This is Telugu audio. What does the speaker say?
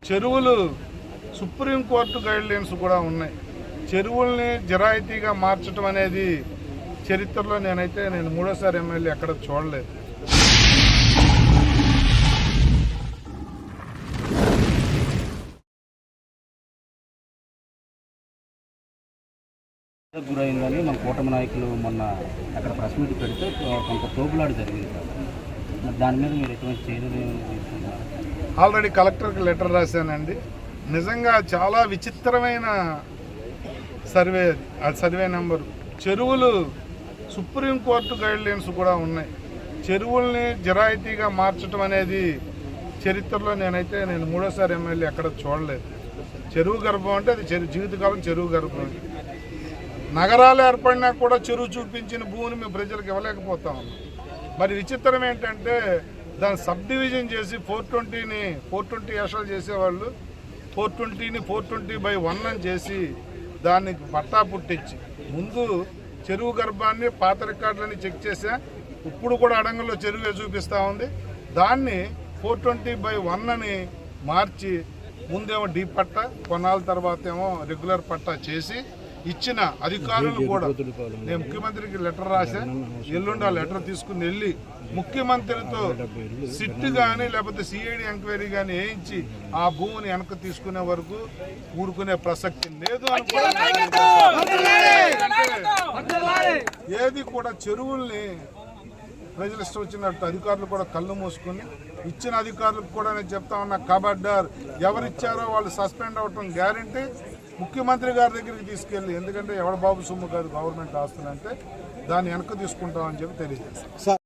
చెరువులు సుప్రీంకోర్టు గైడ్లైన్స్ కూడా ఉన్నాయి. చెరువుల్ని జరాయితీగా మార్చడం అనేది చరిత్రలో నేను మూడోసారి ఎమ్మెల్యే ఎక్కడ చూడలేదు. గురైందని మన కూటమి నాయకులు మొన్న అక్కడ ప్రెస్ మీట్ పెడితే కొంత తోపులాట జరిగింది సార్. దాని మీద మీరు ఎటువంటి చర్యలు తీసుకుంటున్నారు? ఆల్రెడీ కలెక్టర్కి లెటర్ రాశానండి. నిజంగా చాలా విచిత్రమైన సర్వే అది. ఆ సర్వే నెంబరు చెరువులు సుప్రీంకోర్టు గైడ్లైన్స్ కూడా ఉన్నాయి. చెరువుల్ని జరాయితీగా మార్చడం అనేది చరిత్రలో నేను మూడోసారి ఎమ్మెల్యే ఎక్కడ చూడలేదు. చెరువు గర్భం అంటే అది జీవితకాలం చెరువు గర్భం. నగరాలు ఏర్పడినా కూడా చెరువు చూపించిన భూమిని మేము ప్రజలకు ఇవ్వలేకపోతా ఉన్నాం. మరి విచిత్రం ఏంటంటే దాన్ని సబ్ డివిజన్ చేసి 420 ఏషాలు చేసేవాళ్ళు 420ని 420/1 అని చేసి దాన్ని పట్టా పుట్టించి ముందు చెరువు గర్భాన్ని పాత రికార్డులని చెక్ చేసా. ఇప్పుడు కూడా అడంగల్లో చెరువే చూపిస్తూ ఉంది. దాన్ని 420/1 అని మార్చి ముందేమో డీప్ పట్టా, కొన్నాళ్ళ తర్వాత ఏమో రెగ్యులర్ పట్టా చేసి ఇచ్చిన అధికారులు కూడా నేను ముఖ్యమంత్రికి లెటర్ రాశా. ఎల్లుండి ఆ లెటర్ తీసుకుని వెళ్ళి ముఖ్యమంత్రితో సిట్ కానీ లేకపోతే సిఐడి ఎంక్వైరీ కానీ వేయించి ఆ భూమిని వెనక్కి తీసుకునే వరకు ఊరుకునే ప్రసక్తి లేదు ఏది కూడా చెరువుల్ని ప్రజలు ఇష్టం వచ్చినట్టు అధికారులు కూడా కళ్ళు మూసుకుని ఇచ్చిన అధికారులకు కూడా నేను చెప్తా ఉన్నా, ఖబర్దార్ ఎవరిచ్చారో వాళ్ళు సస్పెండ్ అవటం గ్యారంటీ. ముఖ్యమంత్రి గారి దగ్గరికి తీసుకెళ్ళి, ఎందుకంటే ఎవడ బాబు సొమ్ము కాదు గవర్నమెంట్ ఆస్తులంటే దాన్ని వెనక్కి తీసుకుంటామని చెప్పి తెలియజేస్తాం.